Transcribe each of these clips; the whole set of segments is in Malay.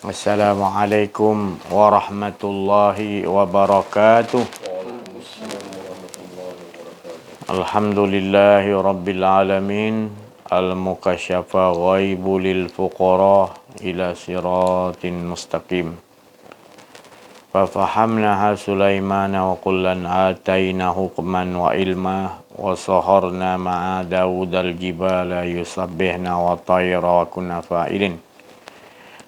Assalamualaikum warahmatullahi wabarakatuh. Alhamdulillahi rabbil alamin. Al-mukasyafa ghaibu lil fuqara ila siratin mustaqim. Fafahamnaha Sulaimana wa kullan ataina hukman wa ilma wa saharna ma'a Dawud al-jibala yusabbihna wa tayra wa kunna fa'ilin.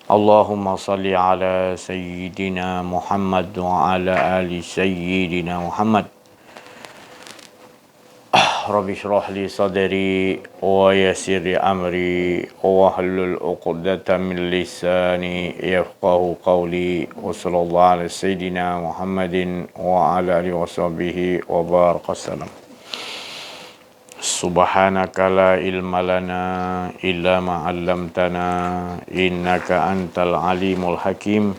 Allahumma salli ala Sayyidina Muhammad wa ala ali Sayyidina Muhammad. Rabbi shrah li sadri wa yassir li amri wa hlul 'uqdatam min lisani yafqahu qawli wa sallallahu ala Sayyidina Muhammadin wa ala alihi wa sahbihi wa baraka salam. Subhanaka la ilma lana illa ma 'allamtana innaka antal alimul hakim.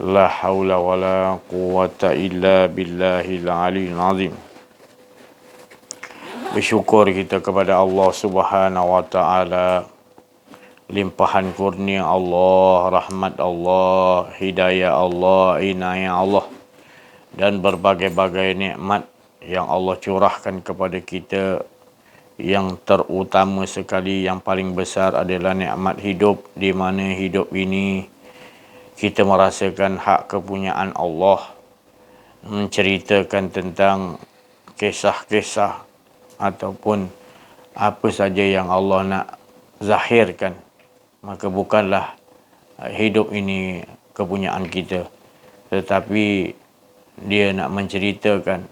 La haula wala quwwata illa billahil aliyyil azim. Bersyukur kita kepada Allah Subhanahu wa taala, limpahan kurnia Allah, rahmat Allah, hidayah Allah, inayah Allah dan berbagai-bagai nikmat yang Allah curahkan kepada kita. Yang terutama sekali, yang paling besar adalah nikmat hidup, di mana hidup ini kita merasakan hak kepunyaan Allah, menceritakan tentang kisah-kisah ataupun apa saja yang Allah nak zahirkan. Maka bukanlah hidup ini kepunyaan kita, tetapi dia nak menceritakan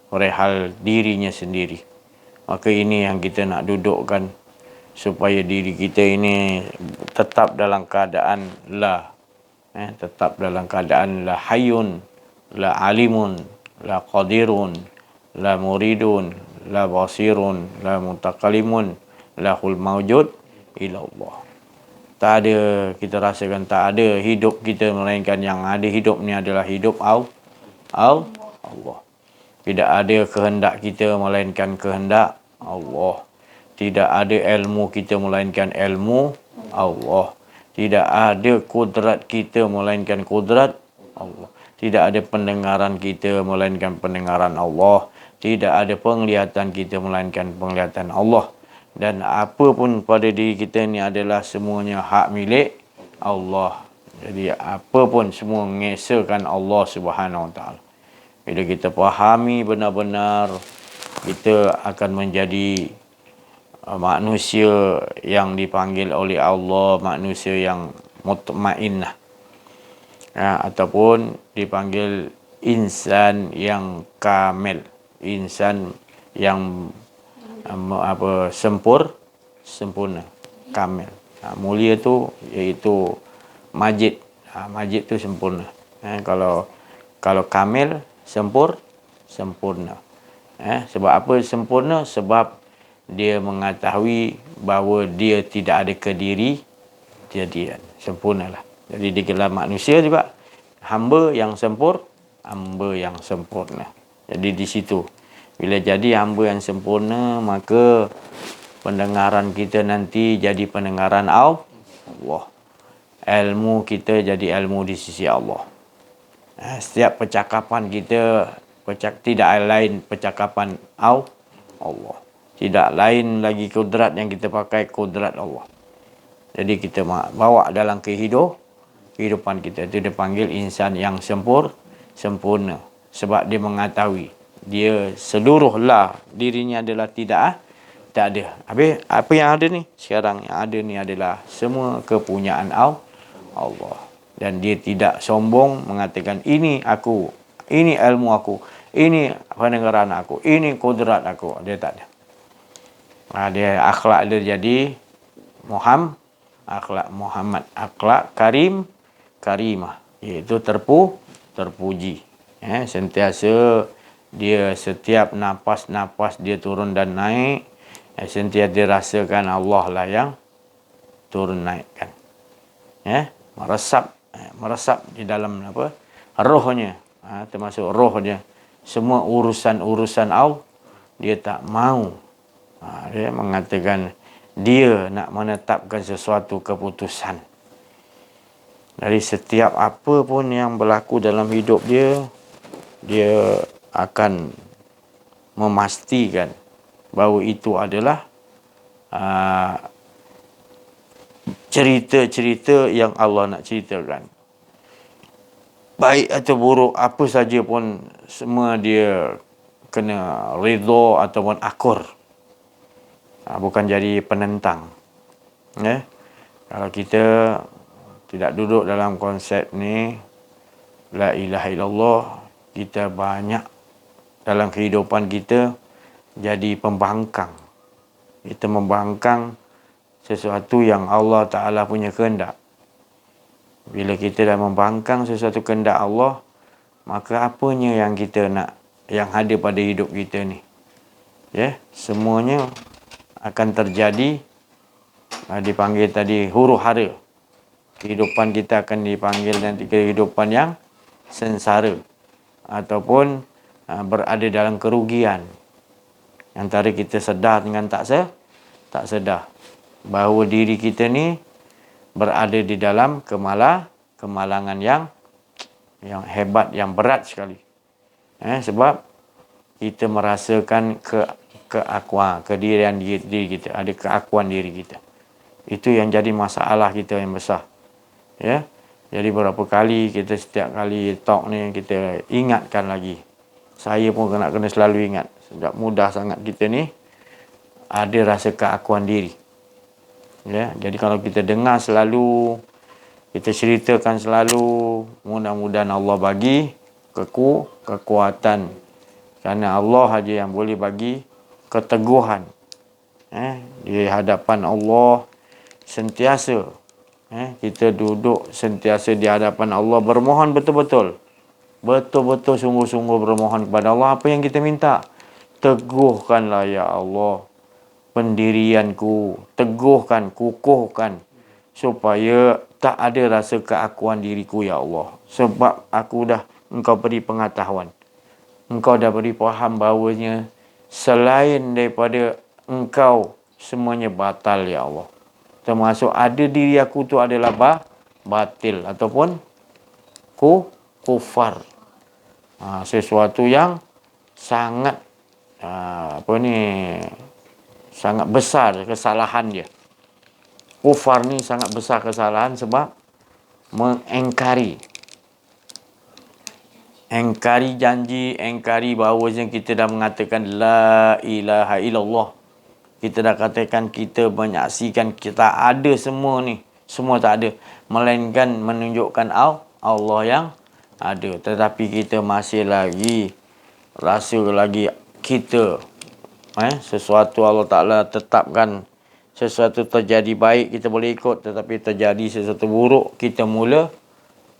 perihal dirinya sendiri. Maka ini yang kita nak dudukkan, supaya diri kita ini tetap dalam keadaan tetap dalam keadaan la hayyun, la alimun, la qadirun, la muridun, la basirun, la mutakalimun, lahul mawjud ila Allah. Tak ada, kita rasakan tak ada hidup kita, melainkan yang ada hidup ni adalah hidup Allah. Tidak ada kehendak kita, melainkan kehendak Allah. Tidak ada ilmu kita, melainkan ilmu Allah. Tidak ada kudrat kita, melainkan kudrat Allah. Tidak ada pendengaran kita, melainkan pendengaran Allah. Tidak ada penglihatan kita, melainkan penglihatan Allah. Dan apa pun pada diri kita ni adalah semuanya hak milik Allah. Jadi apa pun semua mengesahkan Allah Subhanahu Wa Taala. Bila kita fahami benar-benar, kita akan menjadi manusia yang dipanggil oleh Allah, manusia yang mutmainnah, ataupun dipanggil insan yang kamil, insan yang sempurna, kamil. Mulia tu iaitu majid. Majid tu sempurna. Kalau kamil, sempurna. Sebab apa sempurna? Sebab dia mengetahui bahawa dia tidak ada kediri jadian. Sempurnalah. Jadi digelar manusia juga hamba yang sempurna. Jadi di situ, bila jadi hamba yang sempurna, maka pendengaran kita nanti jadi pendengaran Allah. Ilmu kita jadi ilmu di sisi Allah. Setiap percakapan kita tidak lain percakapan Allah. Tidak lain lagi kudrat yang kita pakai, kudrat Allah. Jadi kita bawa dalam kehidupan kita. Itu dipanggil insan yang sempurna. Sebab dia mengetahui dia seluruhlah dirinya adalah tak ada. Habis apa yang ada ni? Sekarang yang ada ni adalah semua kepunyaan Allah. Dan dia tidak sombong mengatakan ini aku, ini ilmu aku, ini pendengaran aku, ini kudrat aku. Dia tak ada. Dia akhlak dia jadi akhlak Muhammad, akhlak karimah, iaitu terpuji. Sentiasa dia, setiap nafas dia turun dan naik, sentiasa dirasakan Allah lah yang turun naikkan. Meresap di dalam rohnya, termasuk rohnya. Semua urusan Allah dia tak mau. Dia mengatakan dia nak menetapkan sesuatu keputusan. Dari setiap apa pun yang berlaku dalam hidup dia, dia akan memastikan bahawa itu adalah cerita-cerita yang Allah nak ceritakan. Baik atau buruk, apa saja pun, semua dia kena redha ataupun akur. Bukan jadi penentang. Ya? Kalau kita tidak duduk dalam konsep ni, la ilaha illallah, kita banyak dalam kehidupan kita jadi pembangkang. Kita membangkang sesuatu yang Allah Ta'ala punya kehendak. Bila kita dah membangkang sesuatu kehendak Allah, maka apanya yang kita nak, yang ada pada hidup kita ni, ya, semuanya akan terjadi. Dipanggil tadi huru hara. Kehidupan kita akan dipanggil nanti kehidupan yang sengsara ataupun berada dalam kerugian. Antara kita sedar dengan tak sedar bahawa diri kita ni berada di dalam kemalangan yang hebat, yang berat sekali. Sebab kita merasakan keakuan, kedirian diri kita, ada keakuan diri kita. Itu yang jadi masalah kita yang besar. Ya. Jadi berapa kali kita setiap kali talk ni kita ingatkan lagi. Saya pun kena selalu ingat. Sejak mudah sangat kita ni ada rasa keakuan diri. Ya, jadi kalau kita dengar selalu, kita ceritakan selalu, mudah-mudahan Allah bagi kekuatan. Kerana Allah saja yang boleh bagi keteguhan. Di hadapan Allah sentiasa. Kita duduk sentiasa di hadapan Allah, bermohon betul-betul. Betul-betul sungguh-sungguh bermohon kepada Allah. Apa yang kita minta? Teguhkanlah ya Allah pendirianku, teguhkan, kukuhkan, supaya tak ada rasa keakuan diriku ya Allah. Sebab aku dah, Engkau beri pengetahuan, Engkau dah beri faham bahawanya selain daripada Engkau semuanya batal ya Allah. Termasuk ada diri aku tu adalah batil ataupun kufar. Sesuatu yang sangat sangat besar kesalahan dia. Kufar ni sangat besar kesalahan sebab mengingkari janji, ingkari bahawasanya kita dah mengatakan la ilaha illallah. Kita dah katakan, kita menyaksikan kita ada semua ni, semua tak ada, melainkan menunjukkan Allah yang ada. Tetapi kita masih lagi rasa lagi kita sesuatu Allah Ta'ala tetapkan, sesuatu terjadi baik kita boleh ikut, tetapi terjadi sesuatu buruk kita mula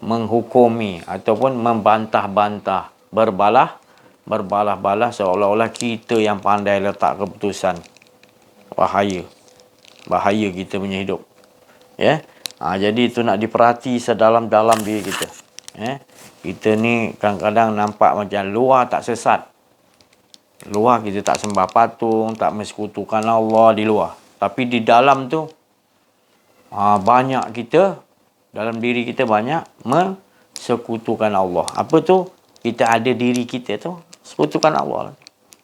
menghukumi ataupun membantah-bantah, berbalah-balah seolah-olah kita yang pandai letak keputusan. Bahaya kita punya hidup. Ya. Jadi itu nak diperhati sedalam-dalam diri kita. Kita ni kadang-kadang nampak macam luar tak sesat. Luar kita tak sembah patung, tak mensekutukan Allah di luar. Tapi di dalam tu banyak kita, dalam diri kita banyak mensekutukan Allah. Apa tu? Kita ada diri kita tu sekutukan Allah.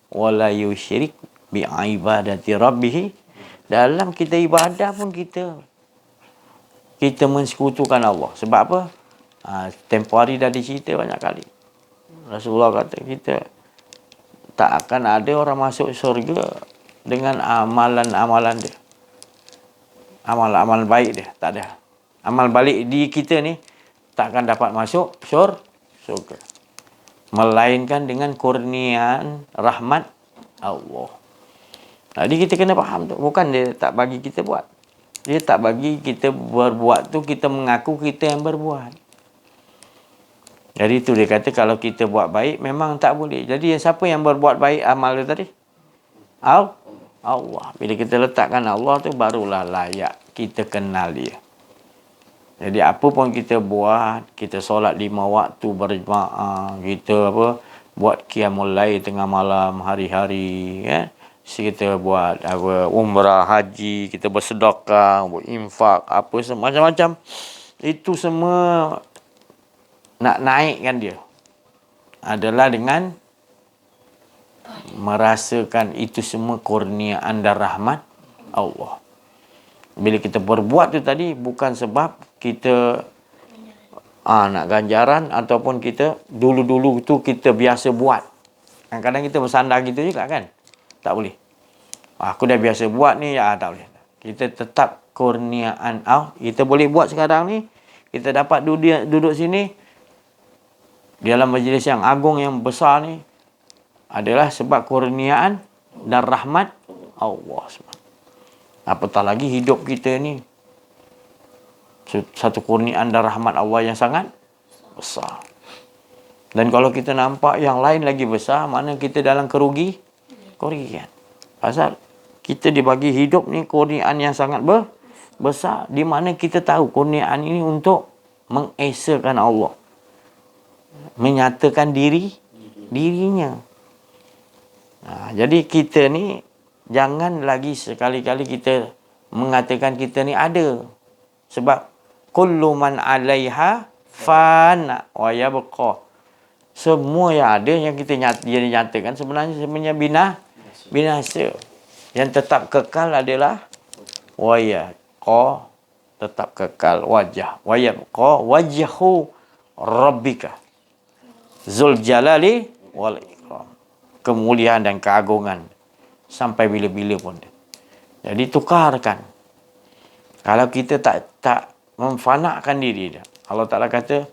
Wala yusyrik bi ibadati rabbih. Dalam kita ibadah pun kita mensekutukan Allah. Sebab apa? Tempoh hari dah dicerita banyak kali. Rasulullah kata kita tak akan ada orang masuk syurga dengan amalan-amalan dia. Amalan baik dia, tak ada. Amal balik di kita ni tak akan dapat masuk syurga. Melainkan dengan kurniaan rahmat Allah. Jadi kita kena faham tu. Bukan dia tak bagi kita buat. Dia tak bagi kita berbuat tu, kita mengaku kita yang berbuat. Jadi itu dia kata kalau kita buat baik memang tak boleh. Jadi siapa yang berbuat baik amal tu tadi? Allah. Bila kita letakkan Allah tu barulah layak kita kenal dia. Jadi apa pun kita buat, kita solat 5 waktu berjemaah, kita buat qiyamul lail tengah malam, hari-hari, kan? Kita buat umrah, haji, kita bersedekah, buat infak, apa macam-macam. itu semua nak naikkan dia adalah dengan merasakan itu semua kurniaan dan rahmat Allah. Bila kita berbuat tu tadi bukan sebab kita nak ganjaran ataupun kita dulu-dulu tu kita biasa buat. Kadang-kadang kita bersandar gitu juga kan. Tak boleh. Aku dah biasa buat ni, tak boleh. Kita tetap kurniaan kita boleh buat sekarang ni. Kita dapat duduk sini di dalam majlis yang agung yang besar ni adalah sebab kurniaan dan rahmat Allah SWT. Apatah lagi hidup kita ni satu kurniaan dan rahmat Allah yang sangat besar. Dan kalau kita nampak yang lain lagi besar, mana kita dalam kerugian. Pasal kita dibagi hidup ni kurniaan yang sangat besar, di mana kita tahu kurniaan ini untuk mengesakan Allah, menyatakan dirinya. Jadi kita ni jangan lagi sekali-kali kita mengatakan kita ni ada. Sebab kullu man 'alaiha fan wa yabqa. Semua yang ada yang kita nyatakan sebenarnya binasa. Yang tetap kekal adalah wa yabqa, tetap kekal wajah. Wa yabqa wajhu rabbika Zul Jalali wal Ikram. Kemuliaan dan keagungan sampai bila-bila pun. Jadi tukarkan. Kalau kita tak memfanakkan diri dia, Allah Ta'ala kata,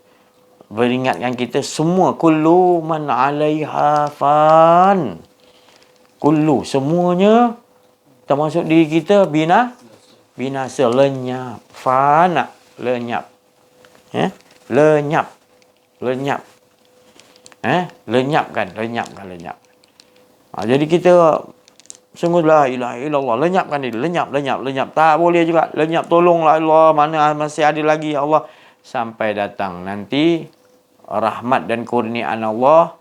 beringatkan kita semua, kullu man 'alaiha fan. Kullu, semuanya termasuk diri kita binasa, lenyap. Fana, lenyap. Lenyap. Lenyapkan. Jadi kita sungguh la ilaha illallah, lenyapkan diri, lenyap. Tak boleh juga lenyap, tolonglah Allah, mana masih ada lagi ya Allah, sampai datang nanti rahmat dan kurniaan Allah,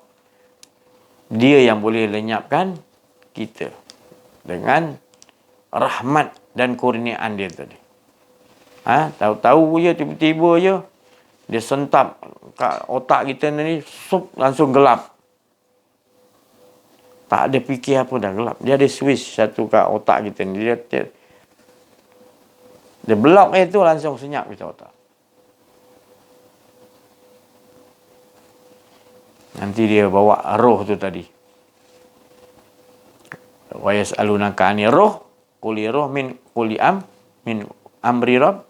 dia yang boleh lenyapkan kita dengan rahmat dan kurniaan dia tadi. Tahu-tahu je, tiba-tiba je dia sentap kat otak kita ni, langsung gelap. Tak ada fikir apa dah, gelap. Dia ada switch satu kat otak kita ni. Dia block itu langsung senyap kita otak. Nanti dia bawa roh tu tadi. Wa yas'alunaka 'anir roh, quli roh min amri rabb.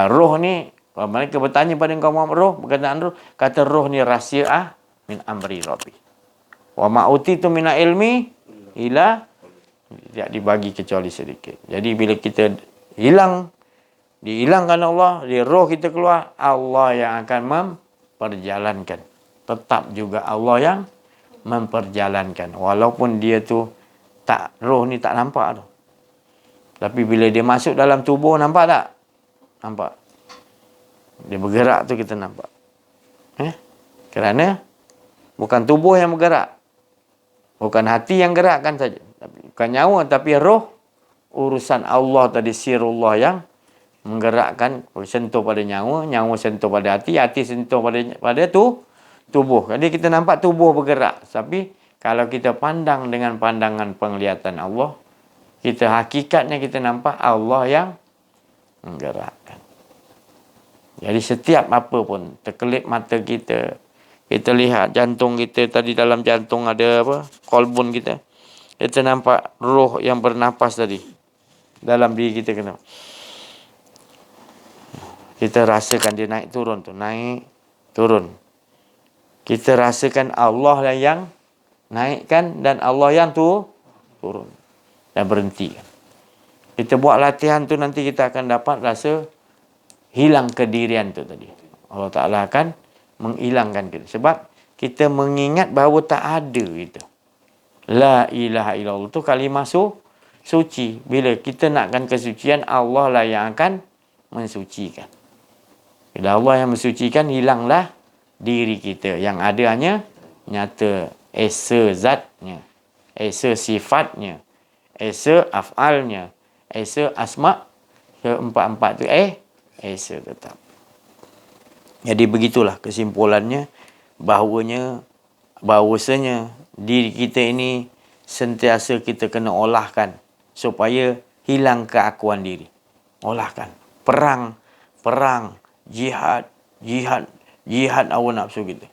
Roh ni, kalau mereka bertanya pada engkau Muhammad, roh, berkataan roh, kata roh ni rahsia min amri rabbi. Wa ma'utitu mina ilmi ila, tidak dibagi kecuali sedikit. Jadi bila kita dihilangkan Allah, di roh kita keluar, Allah yang akan memperjalankan. Tetap juga Allah yang memperjalankan. Walaupun dia tu roh ni tak nampak tu. Tapi bila dia masuk dalam tubuh, nampak tak? Nampak. Dia bergerak tu kita nampak. Kerana bukan tubuh yang bergerak. Bukan hati yang gerakkan saja. Bukan nyawa, tapi roh. Urusan Allah tadi, sirullah yang menggerakkan, sentuh pada nyawa sentuh pada hati sentuh pada tubuh. Jadi kita nampak tubuh bergerak. Tapi kalau kita pandang dengan pandangan penglihatan Allah, hakikatnya kita nampak Allah yang menggerakkan. Jadi setiap apa pun, terkelip mata kita lihat jantung kita, tadi dalam jantung ada kolbun kita. Kita nampak roh yang bernapas tadi dalam diri kita kena. Kita rasakan dia naik turun tu, naik turun. Kita rasakan Allah yang naikkan dan Allah yang turun dan berhenti. Kita buat latihan tu, nanti kita akan dapat rasa hilang kedirian tu tadi. Allah Ta'ala akan menghilangkan kita. Sebab kita mengingat bahawa tak ada itu. La ilaha illallah tu kalimah suci. Bila kita nakkan kesucian, Allah lah yang akan mensucikan. Bila Allah yang mensucikan, hilanglah diri kita. Yang ada hanya nyata esa zatnya, esa sifatnya, esa af'alnya, esa asma'. Keempat-empat tu Esa tetap. Jadi begitulah kesimpulannya, bahawasanya diri kita ini sentiasa kita kena olahkan supaya hilang keakuan diri. Olahkan. Perang, jihad hawa nafsu kita.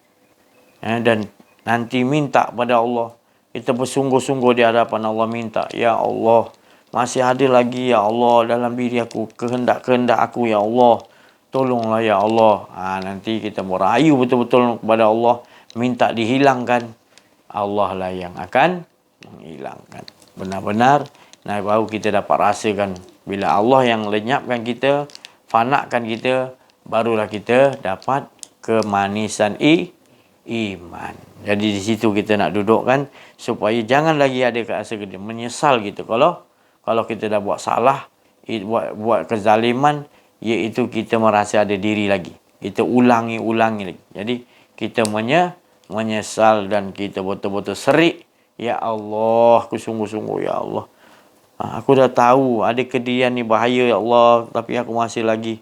Dan nanti minta pada Allah. Kita bersungguh-sungguh di hadapan Allah, minta, ya Allah, masih ada lagi ya Allah dalam diri aku kehendak-kehendak aku ya Allah. Tolonglah ya Allah. Nanti kita merayu betul-betul kepada Allah, minta dihilangkan. Allah lah yang akan menghilangkan. Benar-benar, baru kita dapat rasakan. Bila Allah yang lenyapkan kita, fanakan kita, barulah kita dapat kemanisan iman. Jadi di situ kita nak dudukkan supaya jangan lagi ada rasa kita menyesal gitu. Kalau kita dah buat salah, buat kezaliman, iaitu kita merasa ada diri lagi. Kita ulangi lagi. Jadi kita menyesal dan kita betul-betul serik. Ya Allah, aku sungguh-sungguh ya Allah. Aku dah tahu ada kedirian ni bahaya ya Allah, tapi aku masih lagi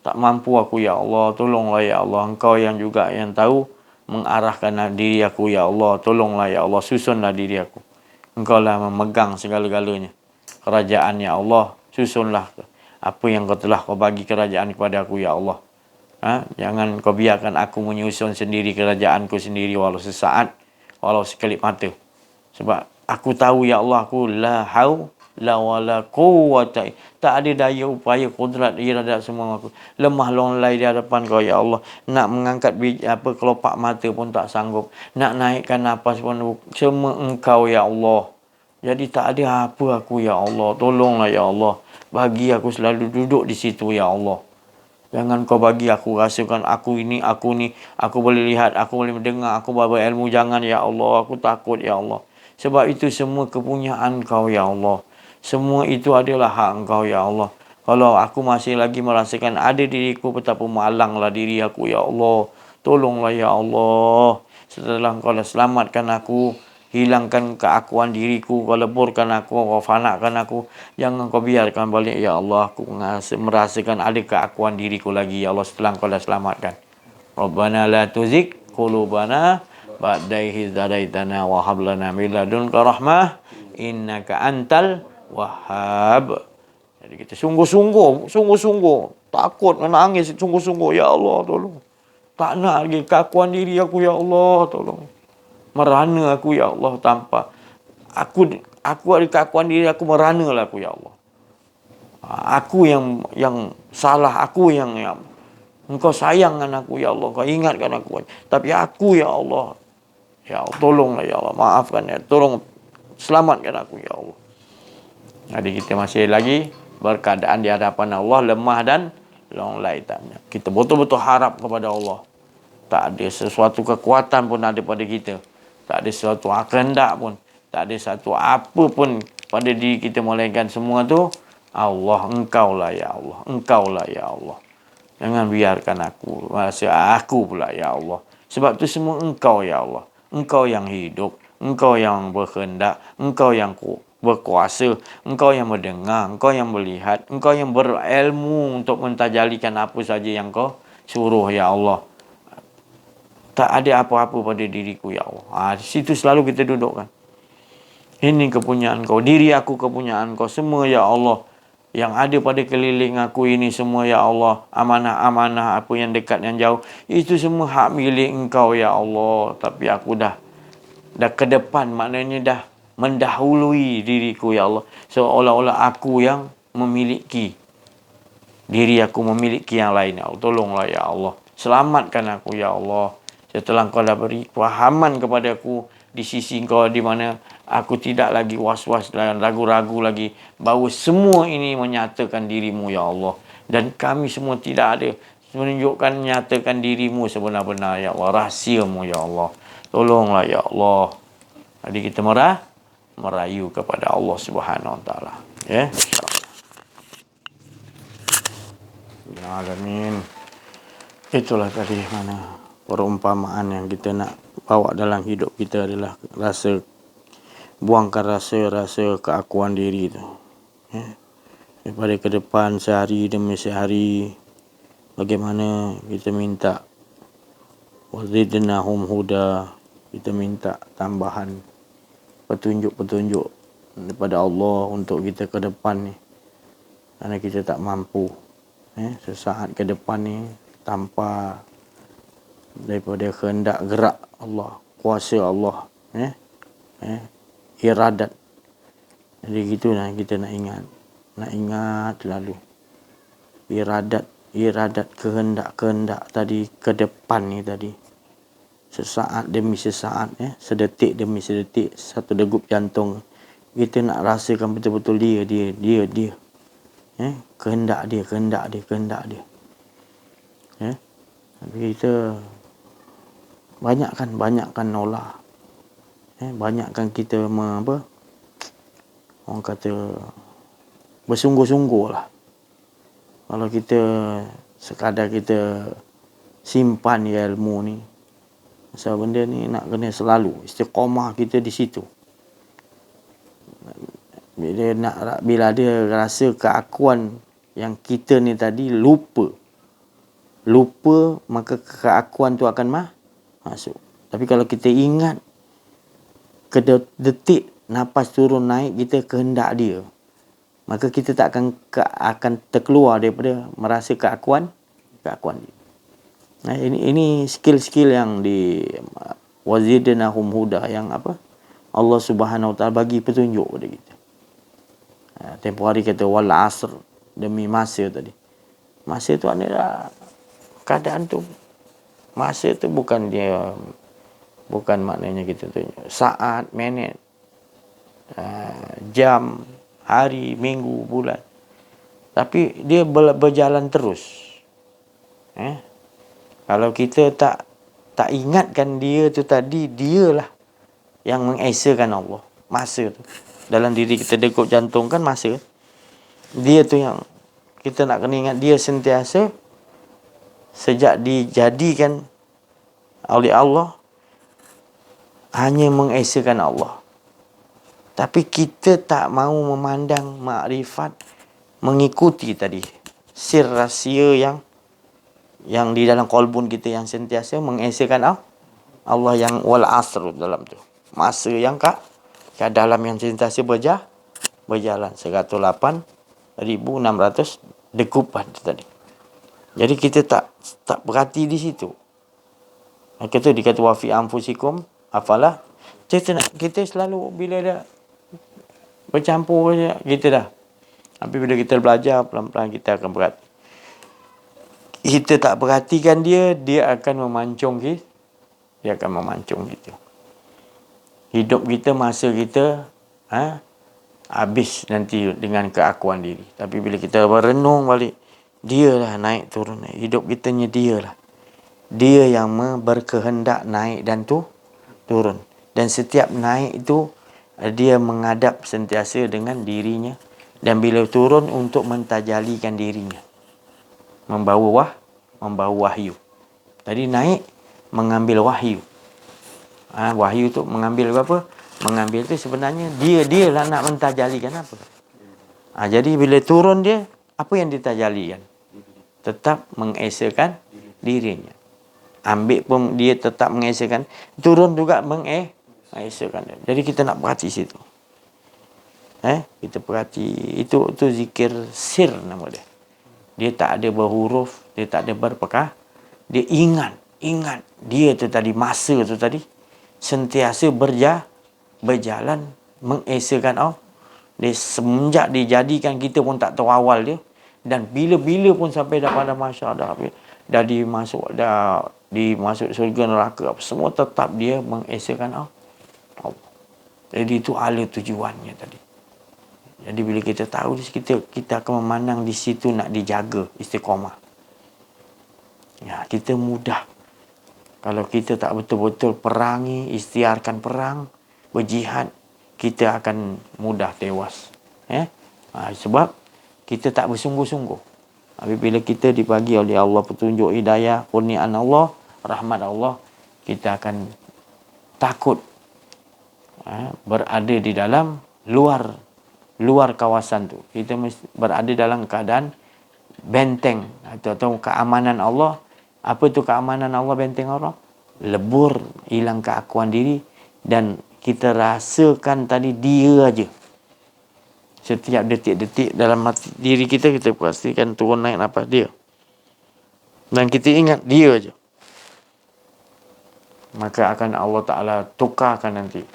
tak mampu aku ya Allah. Tolonglah ya Allah. Engkau yang juga yang tahu mengarahkan diri aku ya Allah. Tolonglah ya Allah, susunlah diri aku. Engkau lah memegang segala-galanya. Kerajaan ya Allah, susunlah apa yang kau telah kau bagi kerajaan kepada aku ya Allah. Jangan kau biarkan aku menyusun sendiri kerajaanku sendiri walau sesaat, walau sekelip mata. Sebab aku tahu ya Allah, aku la haula wala quwwata, tak ada daya upaya kudrat iradat semua aku. Lemah longlai di hadapan kau ya Allah. Nak mengangkat kelopak mata pun tak sanggup. Nak naikkan nafas pun semua engkau ya Allah. Jadi tak ada apa aku ya Allah. Tolonglah ya Allah. Bagi aku selalu duduk di situ ya Allah. Jangan kau bagi aku rasakan aku ni, aku boleh lihat, aku boleh mendengar, aku berilmu. Jangan ya Allah, aku takut ya Allah. Sebab itu semua kepunyaan kau ya Allah. Semua itu adalah hak engkau ya Allah. Kalau aku masih lagi merasakan ada diriku, betapa malanglah diri aku ya Allah. Tolonglah ya Allah. Setelah engkau dah selamatkan aku, hilangkan keakuan diriku, kau leburkan aku, kau fanakan aku. Jangan kau biarkan balik ya Allah, aku merasakan ada keakuan diriku lagi ya Allah setelah kau dah selamatkan. Rabbana la tuzigh qulubana ba'da idh hadaitana wa hab lana min ladunka rahmah innaka antal wahhab. Jadi kita sungguh-sungguh takut menangis sungguh-sungguh, ya Allah tolong. Tak nak lagi keakuan diri aku ya Allah tolong. Merana aku ya Allah tanpa aku ada keakuan diri aku, meranalah aku ya Allah. Aku yang salah, aku yang engkau sayangkan aku ya Allah, engkau ingatkan aku. Tapi aku ya Allah, tolonglah ya Allah, maafkan ya, tolong selamatkan aku ya Allah. Jadi kita masih lagi berkeadaan di hadapan Allah lemah dan longlai. Kita betul-betul harap kepada Allah. Tak ada sesuatu kekuatan pun ada pada kita. Tak ada sesuatu kehendak pun. Tak ada satu apa pun pada diri kita, melainkan semua tu Allah. Engkaulah ya Allah. Engkaulah ya Allah. Jangan biarkan aku rasa aku pula ya Allah. Sebab tu semua engkau ya Allah. Engkau yang hidup. Engkau yang berkehendak. Engkau yang berkuasa. Engkau yang mendengar. Engkau yang melihat. Engkau yang berilmu untuk mentajalikan apa saja yang kau suruh ya Allah. Tak ada apa-apa pada diriku ya Allah. Di situ selalu kita dudukkan. Ini kepunyaan kau. Diri aku kepunyaan kau. Semua ya Allah. Yang ada pada keliling aku ini semua ya Allah. Amanah-amanah apa yang dekat yang jauh. Itu semua hak milik engkau ya Allah. Tapi aku dah ke depan. Maknanya dah mendahului diriku ya Allah. Seolah-olah aku yang memiliki. Diri aku memiliki yang lain ya Allah. Tolonglah ya Allah. Selamatkan aku ya Allah. Setelah kau dah beri kefahaman kepada aku di sisi kau, di mana aku tidak lagi was-was dan ragu-ragu lagi bahawa semua ini menyatakan dirimu ya Allah. Dan kami semua tidak ada menunjukkan, menyatakan dirimu sebenar-benar ya Allah. Rahsiamu ya Allah. Tolonglah ya Allah. Jadi kita merayu kepada Allah Subhanahu Wa Taala. Ya. Ya alamin. Itulah tadi mana perumpamaan yang kita nak bawa dalam hidup kita adalah buangkan rasa keakuan diri itu. Daripada ke depan sehari demi sehari bagaimana kita minta wazidnahum huda, kita minta tambahan petunjuk-petunjuk daripada Allah untuk kita ke depan ni, kerana kita tak mampu sesaat ke depan ni tanpa daripada kehendak gerak Allah, kuasa Allah, iradat. Jadi gitulah kita nak ingat selalu iradat kehendak tadi ke depan ni tadi, sesaat demi sesaat, sedetik demi sedetik, satu degup jantung kita nak rasakan betul-betul dia kehendak dia. Tapi kita banyakkan nolak, banyakkan kita orang kata bersungguh-sungguh lah. Kalau kita sekadar kita simpan ilmu ni, pasal benda ni nak kena selalu istiqamah kita di situ. Bila dia rasa keakuan yang kita ni tadi lupa, maka keakuan tu akan masuk. Tapi kalau kita ingat ke detik nafas turun naik kita kehendak dia, maka kita tak akan terkeluar daripada merasa keakuan dia. Nah, ini skill-skill yang di wazidnahum huda, yang Allah Subhanahu Wa Taala bagi petunjuk pada kita. Tempoh hari kata wal asr, demi masa tadi. Masa tu adalah keadaan tu. Masa tu bukan maknanya kita tu saat, minit, jam, hari, minggu, bulan. Tapi dia berjalan terus. Kalau kita tak ingatkan dia tu tadi, dialah yang mengesakan Allah. Masa tu dalam diri kita degup jantung kan masa. Dia tu yang kita nak kena ingat, dia sentiasa sejak dijadikan oleh Allah hanya mengesakan Allah. Tapi kita tak mahu memandang makrifat, mengikuti tadi sir rahsia yang di dalam qalbun kita, yang sentiasa mengesakan Allah, yang wal asr dalam tu. Masa yang dalam yang sentiasa berjalan 108,600 degupan tu tadi. Jadi kita tak berhati di situ. Kita dikata wa fi anfusikum afala. Kita selalu bila dah bercampur kita dah. Tapi bila kita belajar, pelan-pelan kita akan berhati. Kita tak perhatikan dia akan memancung kita. Dia akan memancung kita. Hidup kita, masa kita habis nanti dengan keakuan diri. Tapi bila kita berenung balik, dialah naik turun. Hidup kitanya dialah. Dia yang berkehendak naik dan turun. Dan setiap naik itu dia menghadap sentiasa dengan dirinya, dan bila turun untuk mentajalikan dirinya, membawa wahyu. Tadi naik mengambil wahyu. Wahyu tu mengambil apa? Mengambil tu sebenarnya dia lah nak mentajalikan apa. Jadi bila turun dia, apa yang ditajalikan? Tetap mengesakan dirinya. Ambil pun dia tetap mengesakan, turun juga mengesakan dia. Jadi kita nak perhati situ. Kita perhati itu zikir sir nama dia. Dia tak ada berhuruf, dia tak ada berpekah. Dia ingat dia tu tadi, masa tu tadi sentiasa berjalan mengesakan Allah. Dia semenjak dijadikan kita pun tak tahu awal dia, dan bila-bila pun sampai dah pada masyarakat dah dimasuk surga neraka apa semua, tetap dia mengesakan Allah. Jadi itu ala tujuannya tadi. Jadi bila kita tahu kita akan memandang di situ nak dijaga istiqamah. Kita mudah. Kalau kita tak betul-betul perangi, ikhtiarkan perang, berjihad, kita akan mudah tewas. Sebab kita tak bersungguh-sungguh. Tapi bila kita dibagi oleh Allah petunjuk, hidayah, kurniaan Allah, rahmat Allah, kita akan takut berada di dalam luar kawasan tu. Kita mesti berada dalam keadaan benteng atau keamanan Allah. Apa tu keamanan Allah, benteng Allah? Lebur, hilang keakuan diri, dan kita rasakan tadi dia aja. Setiap detik-detik dalam diri kita, kita pastikan turun naik nafas dia. Dan kita ingat dia aja. Maka akan Allah Ta'ala tukarkan nanti.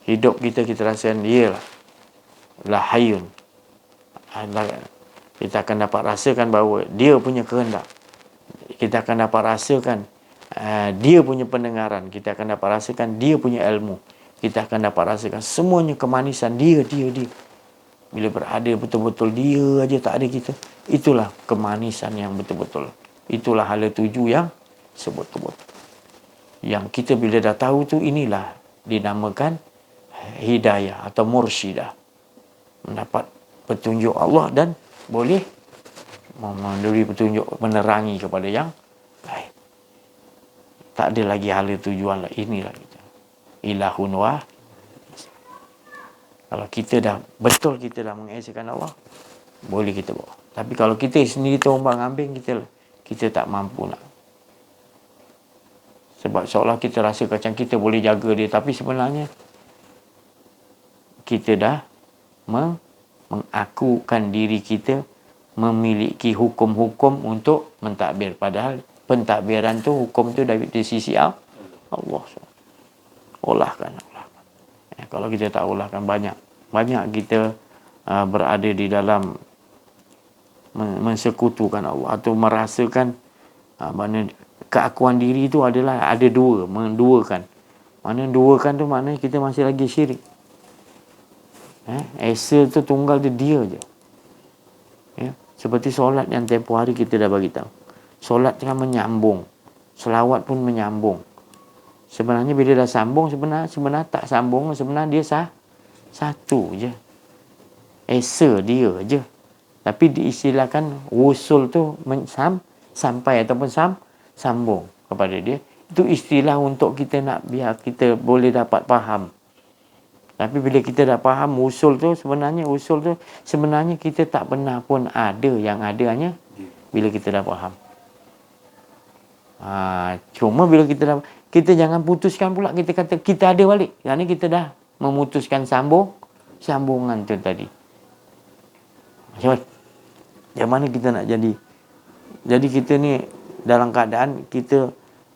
Hidup kita, kita rasakan dia lah. Lahayun. Kita akan dapat rasakan bahawa dia punya kehendak. Kita akan dapat rasakan dia punya pendengaran. Kita akan dapat rasakan dia punya ilmu. Kita akan dapat rasakan semuanya kemanisan dia. Bila berada betul-betul dia aja, tak ada kita. Itulah kemanisan yang betul-betul. Itulah hala tuju yang sebetul-betul. Yang kita bila dah tahu tu, inilah dinamakan hidayah atau mursyidah. Mendapat petunjuk Allah dan boleh memberi petunjuk, menerangi kepada yang lain. Tak ada lagi hala tujuan lah. Inilah kita. Ilahun wa. Kalau kita dah betul, kita dah mengesahkan Allah, boleh kita bawa. Tapi kalau kita sendiri terombang ambing, kita tak mampu nak. Sebab seolah kita rasa macam kita boleh jaga dia, tapi sebenarnya kita dah mengakukan diri kita memiliki hukum-hukum untuk mentadbir. Padahal pentadbiran tu, hukum tu dari sisi Allah. Olahkan. Kalau kita tak olahkan, banyak kita berada di dalam mensekutukan Allah atau merasakan mana keakuan diri itu adalah ada dua, menduakan. Mana duakan tu maknanya kita masih lagi syirik. Esa tu tunggal dia je. Ya, seperti solat yang tempoh hari kita dah bagi tahu. Solat kan menyambung, selawat pun menyambung. Sebenarnya bila dah sambung, sebenarnya tak sambung, sebenarnya dia satu je. Esa dia je. Tapi diistilahkan wusul tu sampai ataupun sambung kepada dia. Itu istilah untuk kita nak biar kita boleh dapat faham. Tapi bila kita dah faham usul tu sebenarnya kita tak pernah pun ada, yang ada hanya bila kita dah faham. Cuma bila kita jangan putuskan pula, kita kata kita ada balik. Yang ni kita dah memutuskan sambungan tu tadi. Macam mana kita nak jadi? Jadi kita ni dalam keadaan kita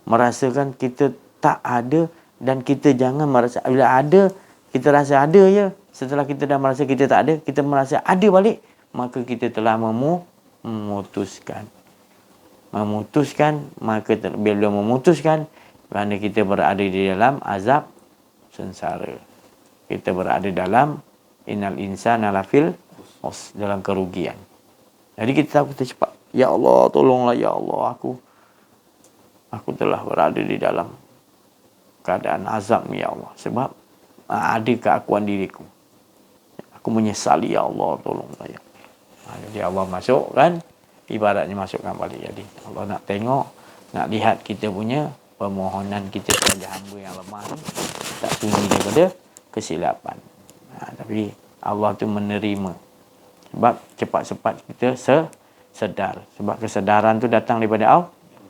merasakan kita tak ada, dan kita jangan merasa bila ada, kita rasa ada je. Setelah kita dah merasa kita tak ada, kita merasa ada balik, maka kita telah memutuskan. Maka bila memutuskan, kerana kita berada di dalam azab sengsara. Kita berada dalam innal insana lafil dalam kerugian. Jadi kita cepat, ya Allah, tolonglah ya Allah, aku telah berada di dalam keadaan azab ni ya Allah, sebab ada keakuan diriku. Aku menyesali ya Allah, tolonglah ya. Jadi Allah masukkan, ibaratnya masukkan balik. Jadi Allah nak tengok, nak lihat kita punya permohonan kita sebagai hamba yang lemah ni tak sunyi daripada kesilapan. Tapi Allah tu menerima. Sebab cepat-cepat kita sedar. Sebab kesedaran tu datang daripada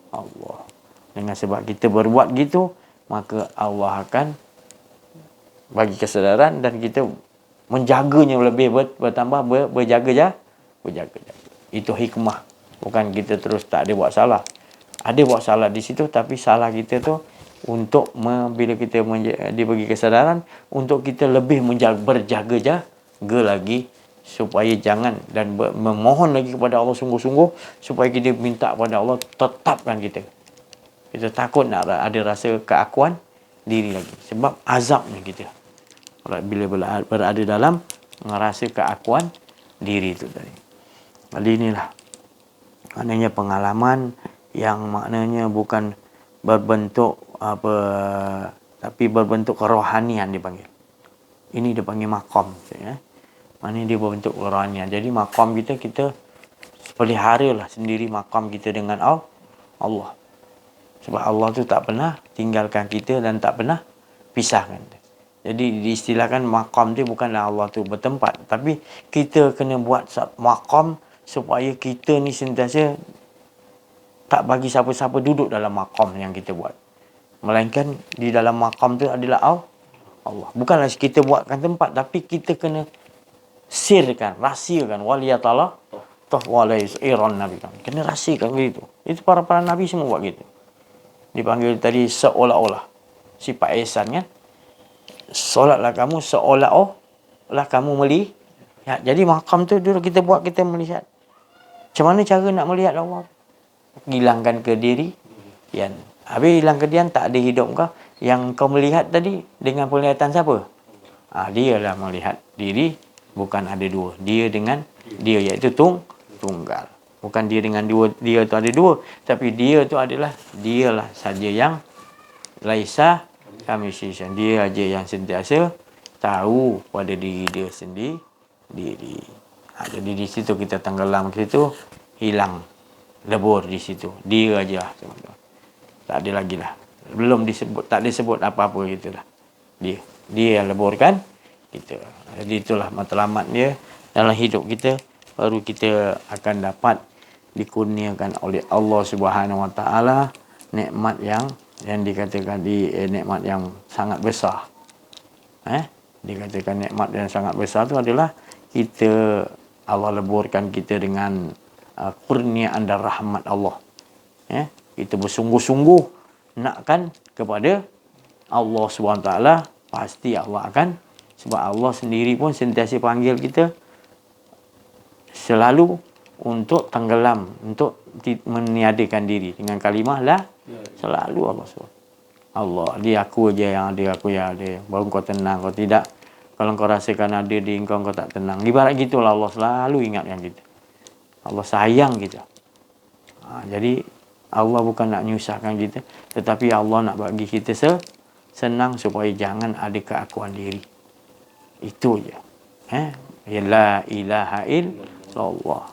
Allah. Dengan sebab kita berbuat gitu, maka Allah akan bagi kesedaran dan kita menjaganya lebih bertambah, berjaga-jaga. Itu hikmah. Bukan kita terus tak ada buat salah. Ada buat salah di situ, tapi salah kita tu untuk bila kita dibagi kesedaran, untuk kita lebih berjaga-jaga lagi, supaya jangan, dan memohon lagi kepada Allah sungguh-sungguh, supaya kita minta kepada Allah tetapkan kita. Kita takut nak ada rasa keakuan diri lagi, sebab azabnya kita bila berada dalam merasa keakuan diri itu tadi. Jadi inilah maknanya pengalaman yang maknanya bukan berbentuk tapi berbentuk kerohanian dipanggil. Ini dipanggil maqam, ya. Maknanya dia berbentuk kerohanian. Jadi maqam kita peliharalah sendiri maqam kita dengan Allah. Sebab Allah tu tak pernah tinggalkan kita dan tak pernah pisahkan. Jadi diistilahkan maqam tu bukanlah Allah tu bertempat, tapi kita kena buat maqam supaya kita ni sentiasa tak bagi siapa-siapa duduk dalam maqam yang kita buat. Melainkan di dalam maqam tu adalah Allah. Bukanlah kita buatkan tempat, tapi kita kena sirkan, rahsiakan. Waliyatala tahwalairan Nabi kan. Kena rahsiakan begitu. Itu para Nabi semua buat gitu. Dipanggil tadi seolah-olah. Sifat ihsan kan. Solatlah kamu seolah-olah kamu melihat. Jadi maqam tu dulu kita buat, kita melihat. Macam mana cara nak melihat Allah? Hilangkan kedirian. Habis hilang kedirian, tak ada hidup kau. Yang kau melihat tadi dengan penglihatan siapa? Dia lah melihat diri, bukan ada dua. Dia dengan dia, iaitu tunggal. Bukan dia dengan dua, dia tu ada dua. Tapi dia tu adalah, dialah saja yang laisa kamisyisyai'un. Dia aja yang sentiasa tahu pada diri dia sendiri. Jadi di situ kita tenggelam ke situ, hilang, lebur di situ. Dia aja. Tak ada lagi lah. Belum disebut, tak disebut apa-apa gitulah. Dia yang leburkan kita. Jadi itulah matlamat dia dalam hidup kita. Baru kita akan dapat dikurniakan oleh Allah Subhanahu Wa Taala nikmat yang dikatakan nikmat yang sangat besar. Dikatakan nikmat yang sangat besar tu adalah kita, Allah leburkan kita dengan kurniaan dan rahmat Allah. Kita bersungguh-sungguh nakkan kepada Allah SWT, pasti Allah akan, sebab Allah sendiri pun sentiasa panggil kita selalu untuk tenggelam, untuk meniadakan diri dengan kalimah la, selalu Allah SWT. Allah, dia aku aja yang ada, aku yang ada. Baru kau tenang, kau tidak. Kalau kau rasakan ada di engkau, kau tak tenang. Ibarat gitulah Allah selalu ingatkan kita. Allah sayang kita. Jadi Allah bukan nak menyusahkan kita, tetapi Allah nak bagi kita senang supaya jangan ada keakuan diri. Itu je. Ya la ilaha illallah.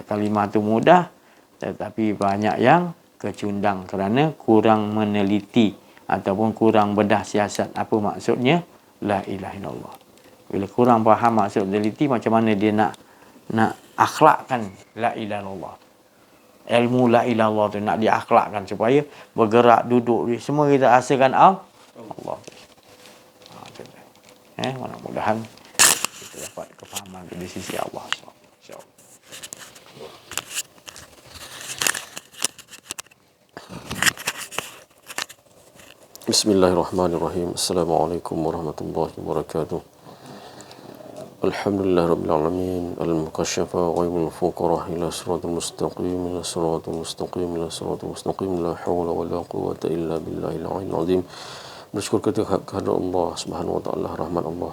Kalimah tu mudah, tetapi banyak yang kecundang kerana kurang meneliti ataupun kurang bedah siasat apa maksudnya la ilaha illallah. Bila kurang faham maksud teliti, macam mana dia nak akhlakkan la ilaha illallah. Ilmu la ilaha illallah tu nak diakhlakkan supaya bergerak, duduk, semua kita rasakan Allah. Mudah-mudahan kita dapat kefahaman di sisi Allah. InsyaAllah. Bismillahirrahmanirrahim. Assalamualaikum warahmatullahi wabarakatuh. Alhamdulillah Rabbil Alamin. Al-Mukasyafa Ghaibul Fuqarah ila siratul mustaqim, ila siratul mustaqim, ila siratul mustaqim. La hawla wa la quwwata illa billahil aliyyil azim. Bersyukur kita kepada Allah Subhanahu wa taala, rahmat Allah.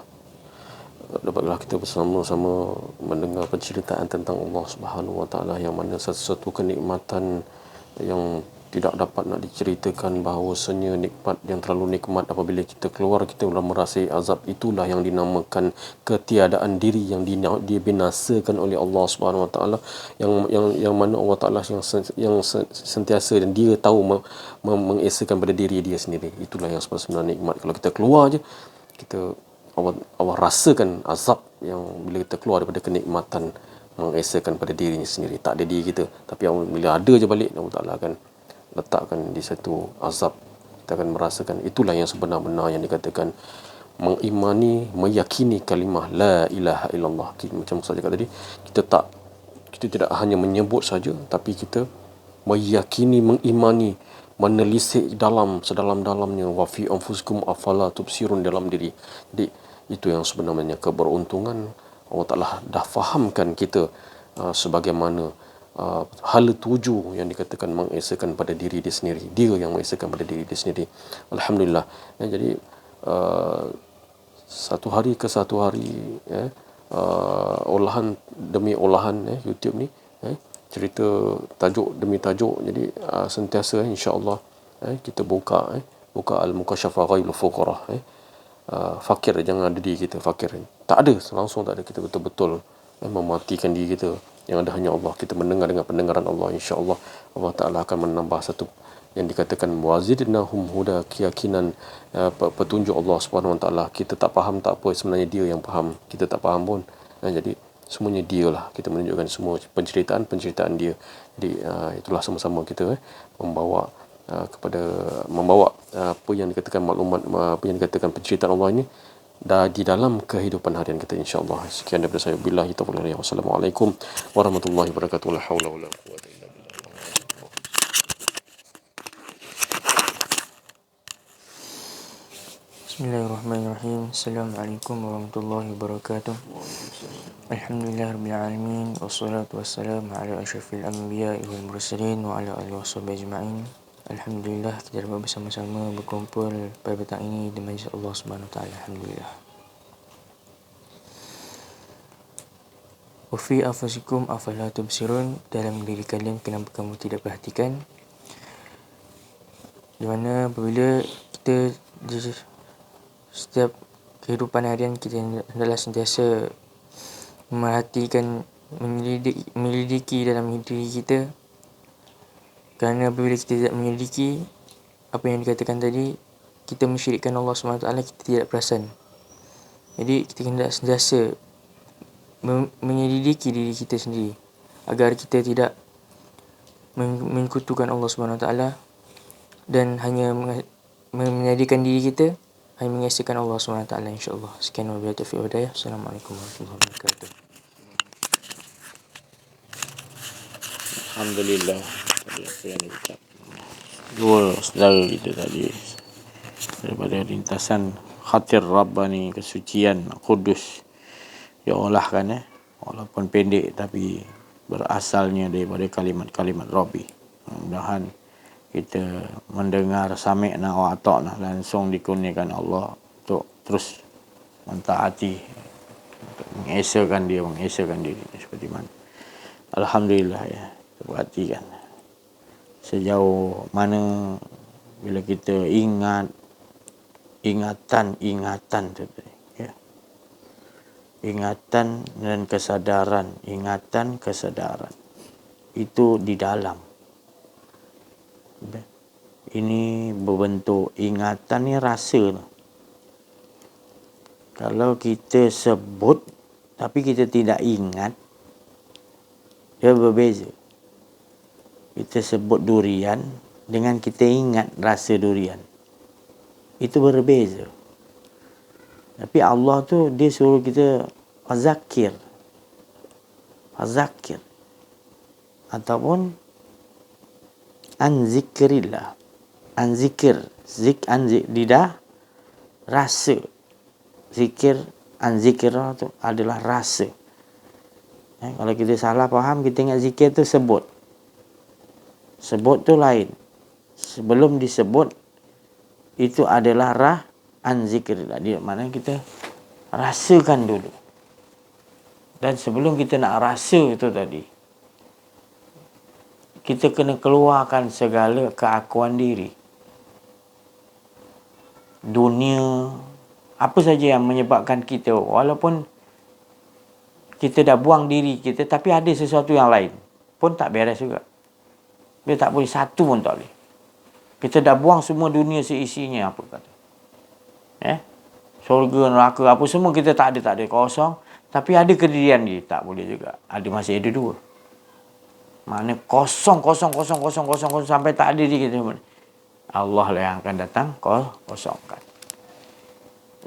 Dapatlah kita bersama-sama mendengar penceritaan tentang Allah Subhanahu wa taala, yang mana satu kenikmatan yang tidak dapat nak diceritakan, bahawasanya nikmat yang terlalu nikmat apabila kita keluar, kita sudah merasai azab. Itulah yang dinamakan ketiadaan diri, yang dibinasakan oleh Allah Subhanahu Wa Taala, yang mana Allah Taala yang sentiasa dan dia tahu mengesakan pada diri dia sendiri. Itulah yang sebenarnya nikmat. Kalau kita keluar je, kita Allah rasakan azab yang bila kita keluar daripada kenikmatan mengesakan pada dirinya sendiri. Tak ada diri kita, tapi bila ada je balik, Allah Taala akan letakkan di satu azab. Kita akan merasakan. Itulah yang sebenar-benar yang dikatakan mengimani, meyakini kalimah la ilaha illallah. Macam saya cakap tadi, kita tidak hanya menyebut saja, tapi kita meyakini, mengimani, menelisik sedalam-dalamnya. Wa fi anfusikum afala tubsirun, dalam diri. Jadi itu yang sebenarnya keberuntungan. Allah Ta'ala dah fahamkan kita sebagaimana hala tuju yang dikatakan mengesakan pada diri dia sendiri. Dia yang mengesakan pada diri dia sendiri. Alhamdulillah. Jadi satu hari ke satu hari, olahan demi olahan YouTube ni, cerita tajuk demi tajuk. Jadi sentiasa insya-Allah kita buka Al-Mukasyafa Ghaibul Fuqarah. Fakir, jangan ada diri kita fakir. Tak ada, langsung tak ada. Kita betul-betul mematikan diri kita. Yang ada hanya Allah. Kita mendengar dengan pendengaran Allah. InsyaAllah Allah Ta'ala akan menambah satu yang dikatakan wazidnahum huda, keyakinan, petunjuk Allah Subhanahu Wa Ta'ala. Kita tak faham tak apa, sebenarnya dia yang faham. Kita tak faham pun. Jadi semuanya dia lah. Kita menunjukkan semua penceritaan dia. Jadi itulah sama-sama kita membawa apa yang dikatakan maklumat, apa yang dikatakan penceritaan Allah ini di dalam kehidupan harian kita, insya-Allah. Sekian daripada saya. Billahi taufiq wal hidayah. Wassalamualaikum warahmatullahi wabarakatuh. La haula wala quwwata illa billah. Bismillahirrahmanirrahim. Assalamualaikum warahmatullahi wabarakatuh. Alhamdulillahirrahmanirrahim. Wassalatu wassalamu ala asyrafil anbiya wal mursalin wa ala alihi washabihi ajma'in. Alhamdulillah, kita dapat bersama-sama berkumpul pada petang ini di majlis Allah Subhanahu wa taala. Alhamdulillah. Wa fi anfusikum afala tubsirun, dalam diri kalian kenapa kamu tidak perhatikan? Di mana apabila kita setiap kehidupan harian kita adalah sentiasa memerhatikan, menyelidiki dalam diri kita. Kerana apabila kita tidak menyelidiki apa yang dikatakan tadi, kita mensyirikkan Allah SWT, kita tidak perasan. Jadi kita kena sentiasa menyelidiki diri kita sendiri agar kita tidak menyekutukan Allah SWT dan hanya menjadikan diri kita hanya mengesahkan Allah SWT, insya-Allah. Sekian wabillahi taufiq wal hidayah. Assalamualaikum warahmatullahi wabarakatuh. Alhamdulillah. Tadi apa yang diucap dua saudara kita tadi daripada rintasan khatir Rabbani, kesucian Kudus, ya Allah kan, walaupun pendek tapi berasalnya daripada kalimat-kalimat Rabbi. Mudah-mudahan kita mendengar sami'na wa ata'na, langsung dikurniakan Allah untuk terus mentaati, untuk mengesahkan diri seperti mana. Alhamdulillah ya, perhatikan sejauh mana bila kita ingatan tu tadi, ya. Ingatan dan kesadaran itu di dalam. Ini berbentuk ingatan ni rasa. Kalau kita sebut tapi kita tidak ingat, dia berbeza. Kita sebut durian dengan kita ingat rasa durian, itu berbeza. Tapi Allah tu dia suruh kita fazakir ataupun anzikrillah, lidah rasa. Zikir, anzikir tu adalah rasa. Kalau kita salah faham, kita ingat zikir tu sebut tu lain. Sebelum disebut itu adalah anzikrillah. Dia maknanya kita rasakan dulu. Dan sebelum kita nak rasa itu tadi, kita kena keluarkan segala keakuan diri. Dunia, apa saja yang menyebabkan kita, walaupun kita dah buang diri kita, tapi ada sesuatu yang lain pun tak beres juga. Dia tak boleh satu pun tak boleh. Kita dah buang semua dunia seisinya, apa kata. Surga, neraka, apa semua kita tak ada, kosong. Tapi ada kedirian dia, tak boleh juga. Masih ada dua. Mana kosong sampai tak ada dia kita. Allah lah yang akan datang kosongkan.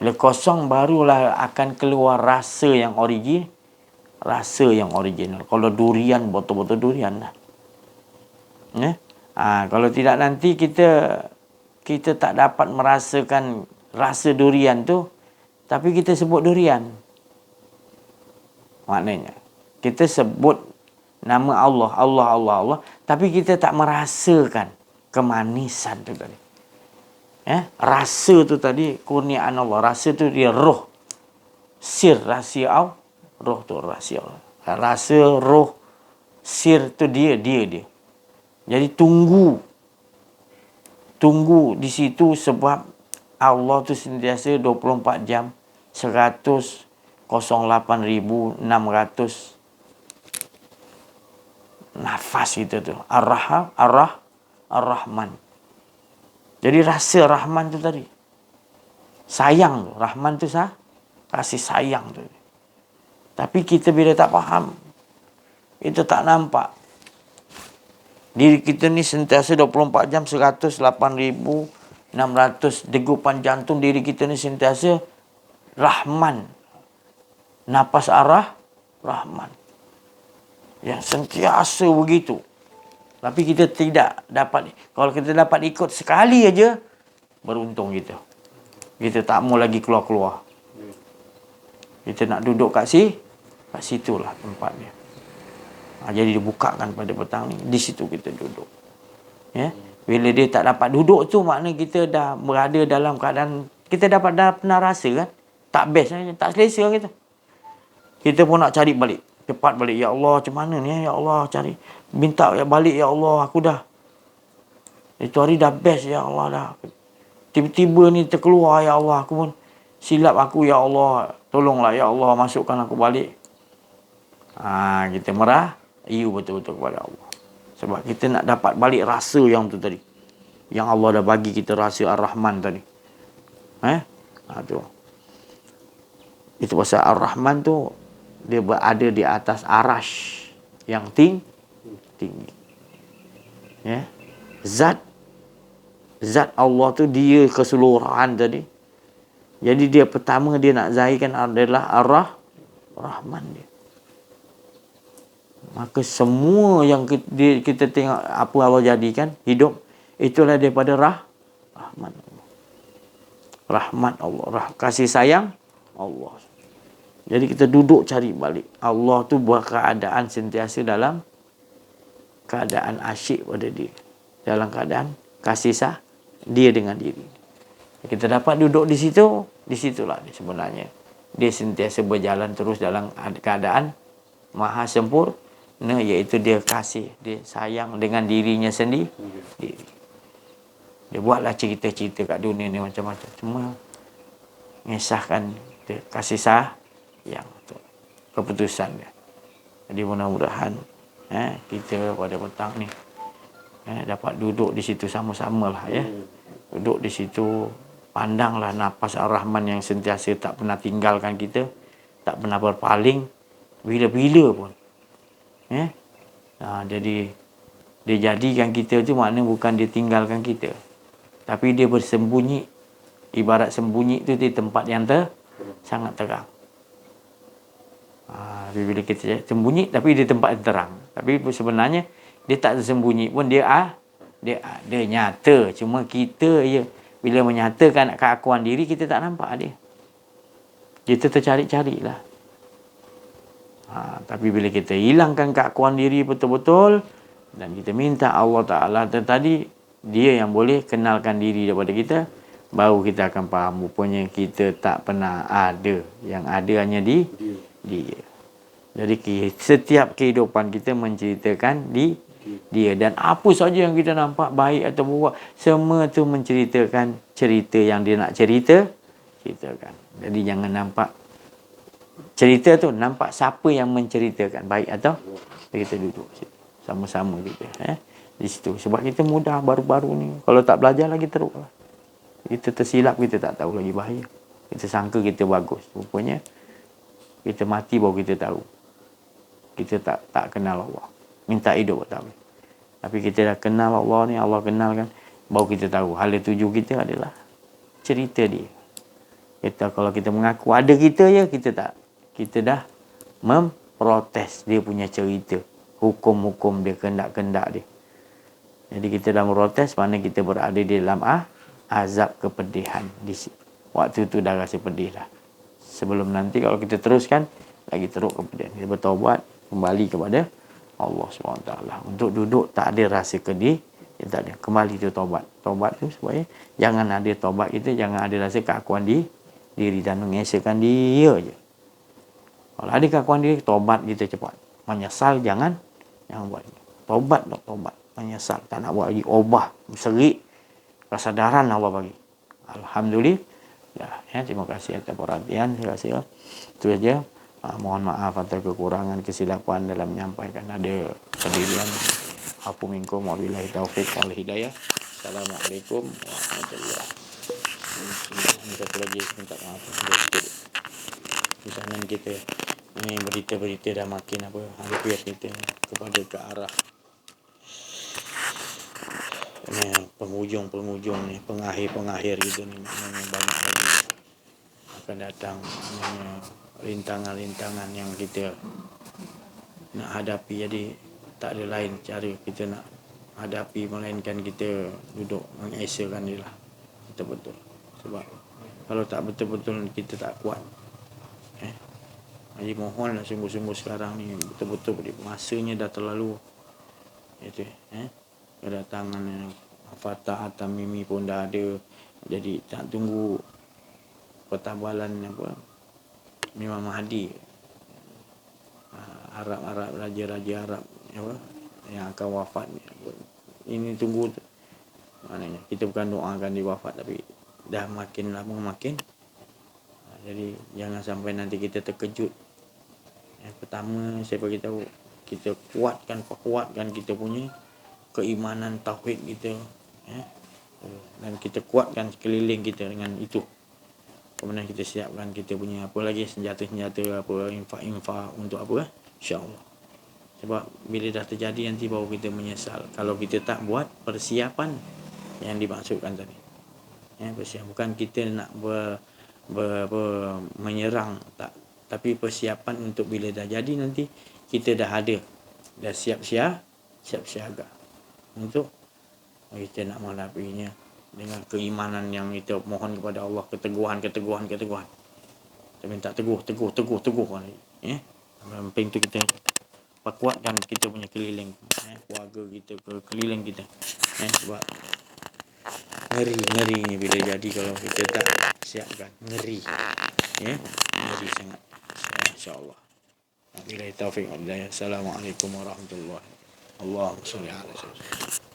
Bila kosong barulah akan keluar rasa yang original. Kalau durian, betul-betul durian lah. Kalau tidak nanti kita tak dapat merasakan rasa durian tu, tapi kita sebut durian. Maknanya kita sebut nama Allah, tapi kita tak merasakan kemanisan tu tadi. Rasa tu tadi kurniaan Allah. Rasa tu dia roh. Sir, rahsia roh tu rahsia Allah. Rasa, roh, sir tu dia. Jadi tunggu di situ, sebab Allah tu sentiasa 24 jam 108,600 nafas itu tu. Ar-Rahman. Jadi rasa Rahman tu tadi. Sayang tu. Rahman tu kasih sayang tu. Tapi kita bila tak faham, kita tak nampak. Diri kita ni sentiasa 24 jam 108,600 degupan jantung. Diri kita ni sentiasa Rahman. Napas arah Rahman. Yang sentiasa begitu. Tapi kita tidak dapat. Kalau kita dapat ikut sekali aja, beruntung kita. Kita tak mau lagi keluar-keluar. Kita nak duduk kat situlah tempat dia. Jadi dibukakan pada petang ni, di situ kita duduk. Ya. Bila dia tak dapat duduk tu, makna kita dah berada dalam keadaan, kita dah pernah rasa kan, tak best, tak selesa kita. Kita pun nak cari balik, cepat balik. Ya Allah, macam mana ni? Ya Allah, cari. Minta balik, ya Allah, aku dah. Itu hari dah best, ya Allah dah. Tiba-tiba ni terkeluar, ya Allah, aku pun silap aku, ya Allah. Tolonglah, ya Allah, masukkan aku balik. Kita merah, betul-betul kepada Allah. Sebab kita nak dapat balik rasa yang tu tadi. Yang Allah dah bagi kita rasa Ar-Rahman tadi. Tu. Itu pasal Ar-Rahman tu, dia berada di atas arash yang tinggi. Ya. Zat Allah tu dia keseluruhan tadi. Jadi dia pertama dia nak zahirkan adalah Ar-Rahman dia. Maka semua yang kita tengok apa Allah jadikan hidup, itulah daripada Rahman Allah. Rahmat Allah, kasih sayang Allah. Jadi kita duduk cari balik. Allah tu berkeadaan sentiasa dalam keadaan asyik pada dia. Dalam keadaan kasih dia dengan diri. Kita dapat duduk di situ, di situlah dia sebenarnya. Dia sentiasa berjalan terus dalam keadaan maha sempurna, iaitu dia kasih, dia sayang dengan dirinya sendiri. Dia buatlah cerita-cerita kat dunia ni macam-macam. Cuma mengisahkan dia kasih sayang tu, keputusan dia. Jadi mudah-mudahan kita pada petang ni dapat duduk di situ sama-sama lah ya. Duduk di situ, pandanglah nafas Ar-Rahman yang sentiasa tak pernah tinggalkan kita, tak pernah berpaling bila-bila pun. Jadi dia jadikan kita tu makna bukan dia tinggalkan kita, tapi dia bersembunyi. Ibarat sembunyi tu di tempat yang sangat terang. Bila kita sembunyi tapi di tempat yang terang, tapi sebenarnya dia tak tersembunyi pun, dia ada nyata. Cuma kita bila menyatakan keakuan diri, kita tak nampak dia. Kita tercari-carilah. Tapi bila kita hilangkan keakuan diri betul-betul, dan kita minta Allah Ta'ala tadi, dia yang boleh kenalkan diri daripada kita, baru kita akan faham rupanya kita tak pernah ada. Yang ada hanya dia. Jadi setiap kehidupan kita menceritakan dia. Dan apa saja yang kita nampak baik atau buruk, semua tu menceritakan cerita yang dia nak ceritakan. Jadi jangan nampak cerita tu, nampak siapa yang menceritakan, baik atau kita duduk sama-sama kita di situ. Sebab kita mudah baru-baru ni, kalau tak belajar lagi teruk lah. Kita tersilap, kita tak tahu lagi bahaya. Kita sangka kita bagus, rupanya kita mati baru kita tahu kita tak kenal Allah. Minta hidup tak boleh. Tapi kita dah kenal Allah ni, Allah kenalkan, baru kita tahu hala tuju kita adalah cerita dia. Kalau kita mengaku ada kita kita dah memprotes dia punya cerita, hukum-hukum dia, kendak-kendak dia. Jadi kita dah memprotes, mana kita berada di dalam azab kepedihan. Waktu tu dah rasa pedih dah. Sebelum nanti kalau kita teruskan, lagi teruk kepedihan. Kita bertaubat, kembali kepada Allah SWT. Untuk duduk tak ada rasa kedih, tak ada. Kembali tu taubat. Taubat tu supaya jangan ada taubat kita, jangan ada rasa keakuan diri dan mengesahkan dia je. Kalau ada keakuan diri, taubat kita cepat. Menyesal jangan buat. Taubat, menyesal, tak nak buat lagi. Ubah, serik, kesadaran Allah bagi. Alhamdulillah. Terima kasih atas perhatian. Terima kasih. Itu saja. Mohon maaf atas kekurangan, kesilapan dalam menyampaikan. Ada pendirian. Afu minkum wabillahi taufiq wal hidayah. Assalamualaikum warahmatullahi wabarakatuh. Satu lagi minta maaf. Pesanan kita Ini berita-berita dah makin hampir kita kepada ke arah penghujung ni, pengakhir gitu ni. Memang banyak lagi akan datang rintangan-rintangan yang kita nak hadapi. Jadi tak ada lain cara kita nak hadapi melainkan kita duduk mengesakan dia lah betul-betul. Sebab kalau tak betul-betul kita tak kuat. Jadi mohonlah sungguh-sungguh sekarang ni betul-betul masanya dah terlalu itu kedatangan Fatah At-Tamimi pun dah ada. Jadi tak tunggu pertabalan Imam Mahdi, Arab raja-raja Arab yang akan wafat. Ini tunggu maknanya kita bukan doakan dia wafat, tapi dah makin lama makin. Jadi jangan sampai nanti kita terkejut. Yang pertama saya bagi tahu, kita kuatkan kita punya keimanan tauhid kita, dan kita kuatkan sekeliling kita dengan itu. Kemudian kita siapkan kita punya apa lagi senjata-senjata, infak untuk insya-Allah. Sebab bila dah terjadi nanti baru kita menyesal kalau kita tak buat persiapan yang dimaksudkan tadi. Persiapan bukan kita nak menyerang, tak, tapi persiapan untuk bila dah jadi nanti kita dah ada, dah siap siaga untuk kita nak menghadapinya dengan keimanan yang kita mohon kepada Allah, keteguhan. Kita minta teguh. Penting tu kita kuatkan kita punya keliling, keluarga kita, keliling kita. Sebab ngeri bila jadi kalau kita tak siapkan. Ngeri sangat. InsyaAllah. Wabillahi taufiq wal hidayah. Assalamualaikum warahmatullahi wabarakatuh. Allahumma shalli ala sayyidina